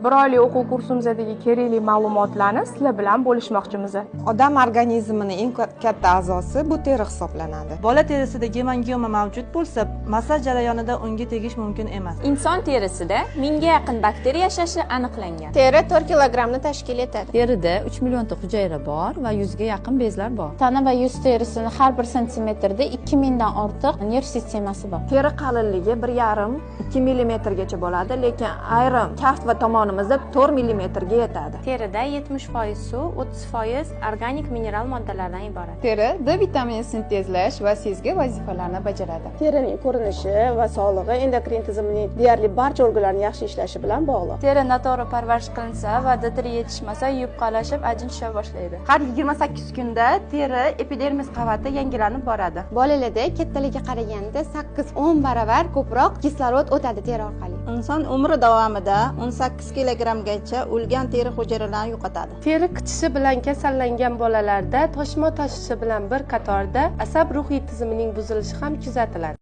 Bir oylik o'quv kursimizdagi kerakli ma'lumotlarni sizlar bilan bo'lishmoqchimiz. Odam organizmining eng katta a'zosi bu teri hisoblanadi. Bola terisida gemangioma mavjud bo'lsa, massaj jarayonida unga tegish mumkin emas. Inson terisida 1000 ga yaqin bakteriya yashashi aniqlangan. Teri 4 kilogramni tashkil etadi. Terida 3 millionta hujayra bor va 100 ga yaqin bezlar bor. Tana va yuz terisini har bir santimetrda 2000 dan ortiq nerv sistemasi bor. Teri qalinligi 1,5-2 millimetrgacha bo'ladi, lekin ayrim kaft va tomonimizda 4 millimetrga yetadi. Terida 70% suv, 30% organik mineral moddalardan iborat. Teri D vitamini sintezlash va sezgi vazifalarini bajaradi. Terining ko'rinishi va sog'lig'i endokrin tizimining deyarli barcha organlarining yaxshi ishlashi bilan bog'liq. Teri noto'g'ri parvarish qilinsa va D3 yetishmasa, yupqalashib, ajin tusha boshlaydi. Har 28 kunda teri epidermis qavati yangilanib boradi. Bolalarda kattaligiga qaraganda 8-10 baravar ko'proq kislorod o'tadi teri orqali. Inson umri davomida 18 kilogrammgacha o'lgan teri hujayralarini yo'qotadi. Teri qichishi bilan kasallangan bolalarda toshma toshishi bilan bir qatorda asab ruhiy tizimining buzilishi ham kuzatiladi.